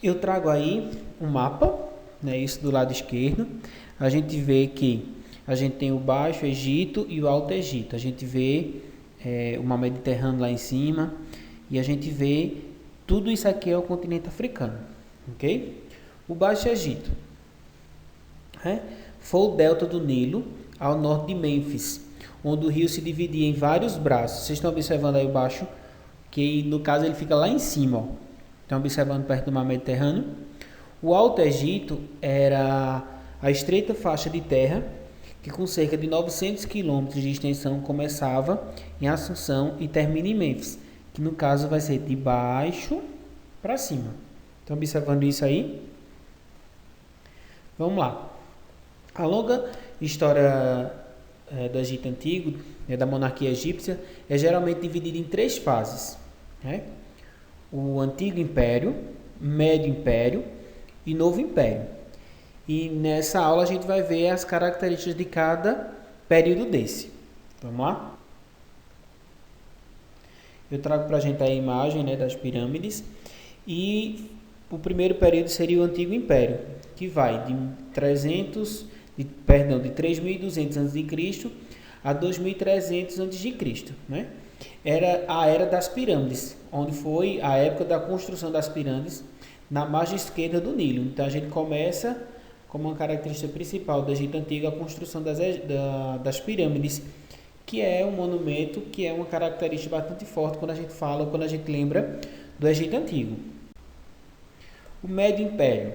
Eu trago aí um mapa, né, isso do lado esquerdo. A gente vê que a gente tem o Baixo Egito e o Alto Egito. A gente vê o mar Mediterrâneo lá em cima e a gente vê tudo isso aqui é o continente africano, ok? O Baixo Egito foi o delta do Nilo ao norte de Mênfis, onde o rio se dividia em vários braços. Vocês estão observando aí o Baixo, que no caso ele fica lá em cima, ó. Estão observando perto do mar Mediterrâneo. O Alto Egito era a estreita faixa de terra que com cerca de 900 quilômetros de extensão começava em Assunção e termina em Mênfis, que no caso vai ser de baixo para cima. Estão observando isso aí? Vamos lá. A longa história do Egito Antigo, da monarquia egípcia, é geralmente dividida em 3 fases. O Antigo Império, Médio Império e Novo Império. E nessa aula a gente vai ver as características de cada período desse. Vamos lá? Eu trago para a gente a imagem, das pirâmides. E o primeiro período seria o Antigo Império, que vai de 3.200 a.C. a 2.300 a.C., né? Era a Era das Pirâmides, onde foi a época da construção das pirâmides na margem esquerda do Nilo. Então a gente começa como uma característica principal do Egito Antigo a construção das pirâmides, que é um monumento, que é uma característica bastante forte quando a gente lembra do Egito Antigo. O Médio Império,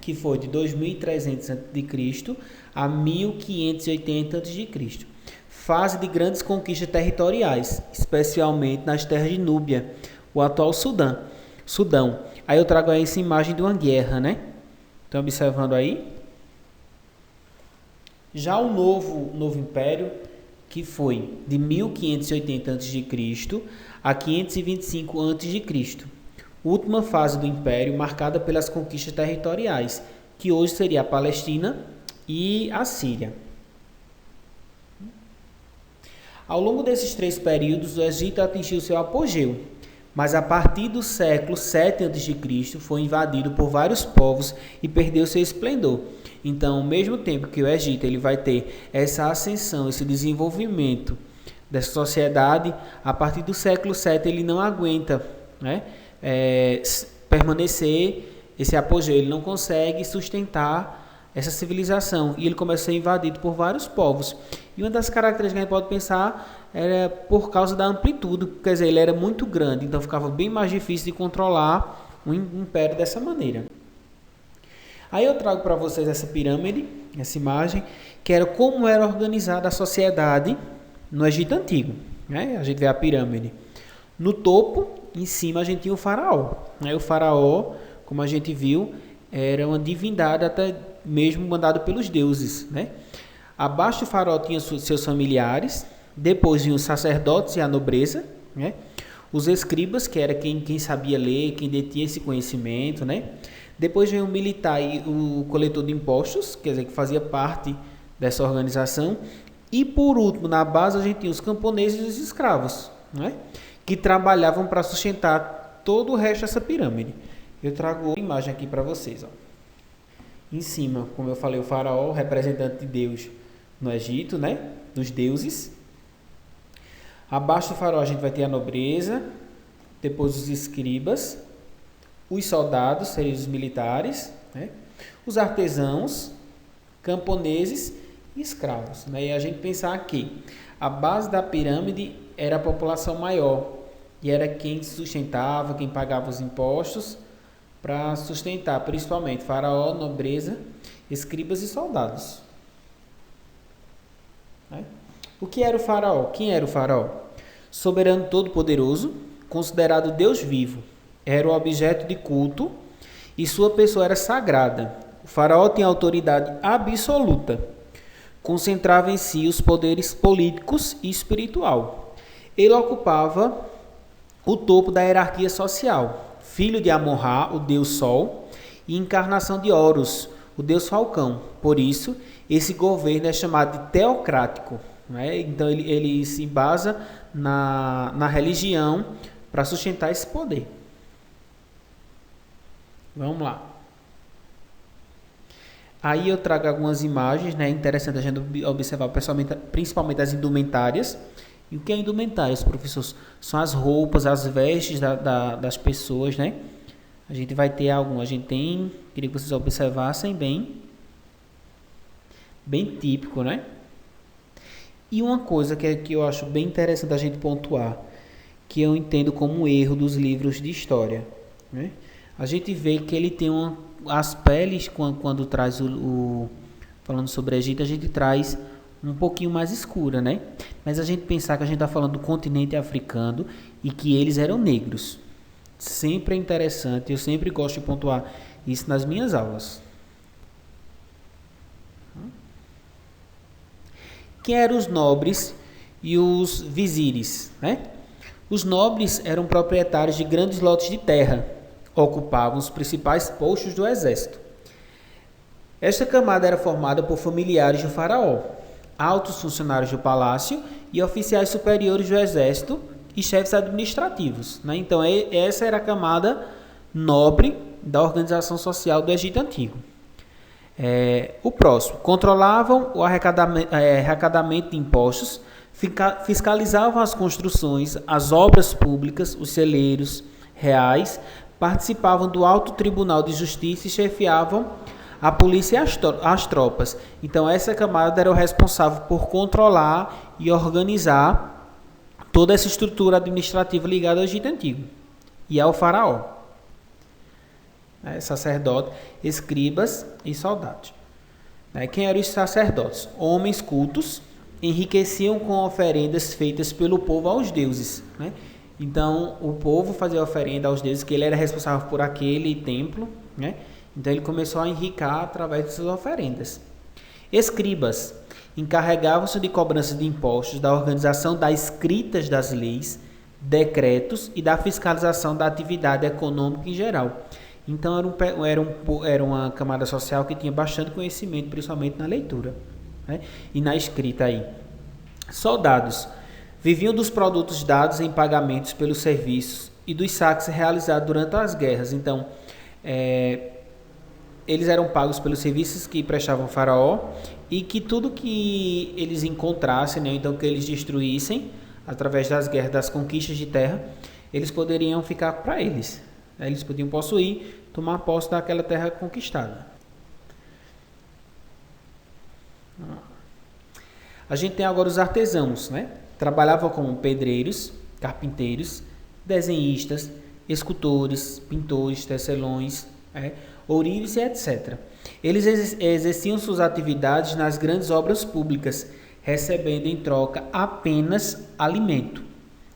que foi de 2.300 a.C. a 1.580 a.C., fase de grandes conquistas territoriais, especialmente nas terras de Núbia, o atual Sudão. Aí eu trago aí essa imagem de uma guerra, né? Estão observando aí? Já o Novo Império, que foi de 1.580 a.C. a 525 a.C., última fase do Império marcada pelas conquistas territoriais, que hoje seria a Palestina e a Síria. Ao longo desses 3 períodos, o Egito atingiu seu apogeu, mas a partir do século 7 a.C. foi invadido por vários povos e perdeu seu esplendor. Então, ao mesmo tempo que o Egito ele vai ter essa ascensão, esse desenvolvimento dessa sociedade, a partir do século 7 ele não aguenta, permanecer esse apogeu, ele não consegue sustentar essa civilização e ele começa a ser invadido por vários povos. E uma das características que a gente pode pensar era por causa da amplitude, quer dizer, ele era muito grande, então ficava bem mais difícil de controlar um império dessa maneira. Aí eu trago para vocês essa pirâmide, essa imagem, que era como era organizada a sociedade no Egito Antigo. A gente vê a pirâmide. No topo, em cima, a gente tinha o faraó. O faraó, como a gente viu, era uma divindade até mesmo mandado pelos deuses. Abaixo do faraó tinha seus familiares, depois vinham os sacerdotes e a nobreza, os escribas, que era quem sabia ler, quem detinha esse conhecimento, depois veio o militar e o coletor de impostos, quer dizer, que fazia parte dessa organização, e por último, na base, a gente tinha os camponeses e os escravos, que trabalhavam para sustentar todo o resto dessa pirâmide. Eu trago outra imagem aqui para vocês. Em cima, como eu falei, o faraó, representante de Deus no Egito, dos deuses. Abaixo do faraó a gente vai ter a nobreza, depois os escribas, os soldados, seriam os militares, os artesãos, camponeses e escravos. E a gente pensar que a base da pirâmide era a população maior, e era quem sustentava, quem pagava os impostos para sustentar, principalmente faraó, nobreza, escribas e soldados. O que era o faraó? Quem era o faraó? Soberano todo-poderoso, considerado Deus vivo, era o objeto de culto e sua pessoa era sagrada. O faraó tinha autoridade absoluta, concentrava em si os poderes políticos e espiritual. Ele ocupava o topo da hierarquia social, filho de Amon-Ra, o deus Sol, e encarnação de Horus, o deus Falcão. Por isso, esse governo é chamado de teocrático. Então, ele se basa na religião para sustentar esse poder. Vamos lá. Aí eu trago algumas imagens, né? Interessante a gente observar principalmente as indumentárias. E o que é indumentárias, professores? São as roupas, as vestes das pessoas, né? A gente vai ter queria que vocês observassem bem típico, né? E uma coisa que eu acho bem interessante a gente pontuar, que eu entendo como um erro dos livros de história, né? A gente vê que ele tem as peles, quando traz falando sobre o Egito, a gente traz um pouquinho mais escura, né? Mas a gente pensar que a gente está falando do continente africano e que eles eram negros. Sempre é interessante, eu sempre gosto de pontuar isso nas minhas aulas. Quem eram os nobres e os vizires, né? Os nobres eram proprietários de grandes lotes de terra, ocupavam os principais postos do exército. Esta camada era formada por familiares do faraó, altos funcionários do palácio e oficiais superiores do exército e chefes administrativos, né? Então, essa era a camada nobre da organização social do Egito Antigo. O próximo, controlavam o arrecadamento de impostos, fiscalizavam as construções, as obras públicas, os celeiros reais, participavam do Alto Tribunal de Justiça e chefiavam a polícia e as tropas. Então, essa camada era o responsável por controlar e organizar toda essa estrutura administrativa ligada ao Egito Antigo e ao faraó. Sacerdotes, escribas e soldados. Quem eram os sacerdotes? Homens cultos, enriqueciam com oferendas feitas pelo povo aos deuses. Então, o povo fazia oferenda aos deuses, que ele era responsável por aquele templo. Então, ele começou a enriquecer através de suas oferendas. Escribas encarregavam-se de cobrança de impostos, da organização das escritas das leis, decretos e da fiscalização da atividade econômica em geral. Então, era uma camada social que tinha bastante conhecimento, principalmente na leitura, e na escrita aí. Soldados viviam dos produtos dados em pagamentos pelos serviços e dos saques realizados durante as guerras. Então, eles eram pagos pelos serviços que prestavam ao faraó e que tudo que eles encontrassem, então que eles destruíssem através das guerras, das conquistas de terra, eles poderiam ficar para eles. Eles podiam possuir, tomar posse daquela terra conquistada. A gente tem agora os artesãos, Trabalhavam como pedreiros, carpinteiros, desenhistas, escultores, pintores, tecelões, ourives e etc. Eles exerciam suas atividades nas grandes obras públicas, recebendo em troca apenas alimento.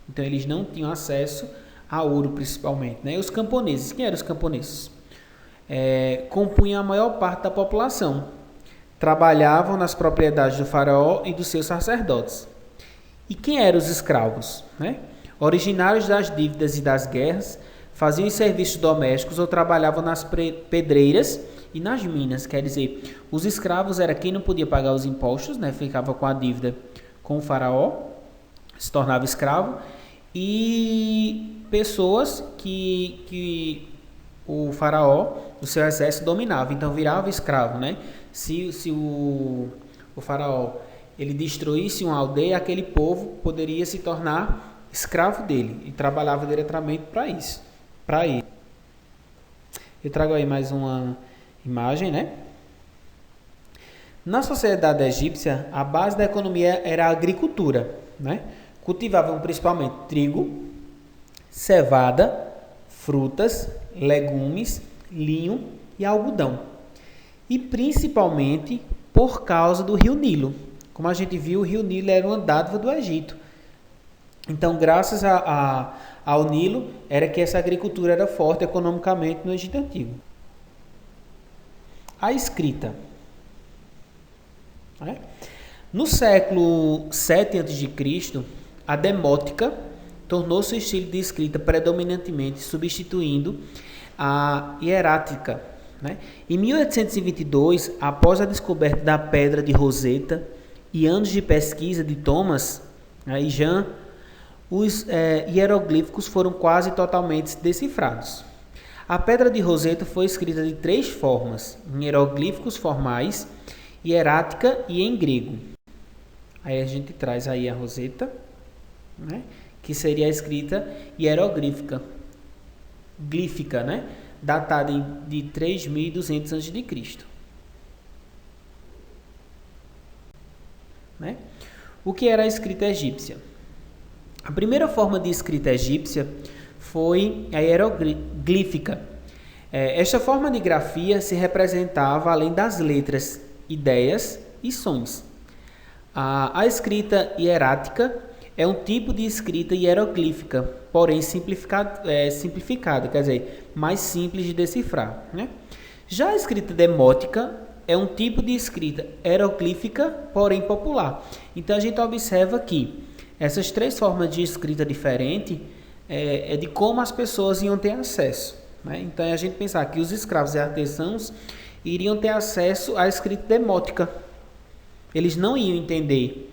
Então, eles não tinham acesso a ouro, principalmente. Os camponeses, quem eram os camponeses? Compunham a maior parte da população. Trabalhavam nas propriedades do faraó e dos seus sacerdotes. E quem eram os escravos? Originários das dívidas e das guerras, faziam os serviços domésticos ou trabalhavam nas pedreiras e nas minas. Quer dizer, os escravos era quem não podia pagar os impostos, ficava com a dívida com o faraó, se tornava escravo, e pessoas que o faraó, o seu exército, dominava. Então, virava escravo. Se o faraó ele destruísse uma aldeia, aquele povo poderia se tornar escravo dele e trabalhava diretamente para isso. Para ele. Eu trago aí mais uma imagem, Na sociedade egípcia, a base da economia era a agricultura, Cultivavam principalmente trigo, cevada, frutas, legumes, linho e algodão. E principalmente por causa do rio Nilo. Como a gente viu, o rio Nilo era uma dádiva do Egito. Então, graças ao Nilo, era que essa agricultura era forte economicamente no Egito Antigo. A escrita. No século 7 a.C., a demótica tornou-se o estilo de escrita predominantemente, substituindo a hierática. Em 1822, após a descoberta da pedra de Rosetta e anos de pesquisa de Thomas e Jean, os hieroglíficos foram quase totalmente decifrados. A pedra de Roseta foi escrita de 3 formas, em hieroglíficos formais, hierática e em grego. Aí a gente traz aí a Roseta, né, que seria a escrita hieroglífica, né, datada de 3.200 a.C. Né? O que era a escrita egípcia? A primeira forma de escrita egípcia foi a hieroglífica. Esta forma de grafia se representava, além das letras, ideias e sons. A escrita hierática é um tipo de escrita hieroglífica, porém simplificada, quer dizer, mais simples de decifrar. Né? Já a escrita demótica é um tipo de escrita hieroglífica, porém popular. Então a gente observa que essas 3 formas de escrita diferentes é de como as pessoas iam ter acesso. Né? Então é a gente pensar que os escravos e artesãos iriam ter acesso à escrita demótica. Eles não iam entender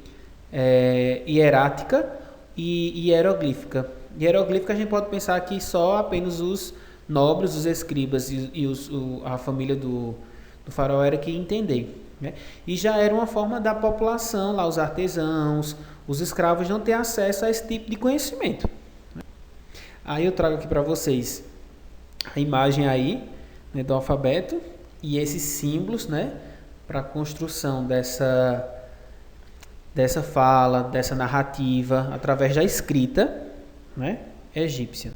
hierática e hieroglífica. Hieroglífica a gente pode pensar que só apenas os nobres, os escribas e a família do faraó era que ia entender. Né? E já era uma forma da população, lá os artesãos, os escravos não ter acesso a esse tipo de conhecimento. Aí eu trago aqui para vocês a imagem aí, né, do alfabeto e esses símbolos, né, para a construção dessa fala, dessa narrativa, através da escrita, né, egípcia.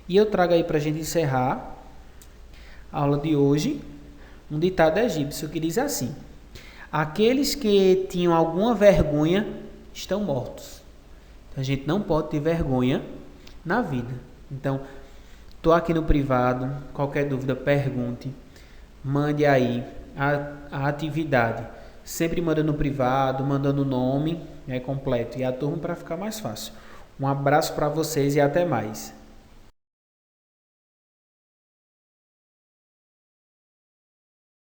E eu trago aí para a gente encerrar a aula de hoje um ditado egípcio que diz assim: aqueles que tinham alguma vergonha estão mortos. Então, a gente não pode ter vergonha na vida. Então, estou aqui no privado, qualquer dúvida, pergunte, mande aí a atividade. Sempre manda no privado, mandando o nome completo e a turma para ficar mais fácil. Um abraço para vocês e até mais.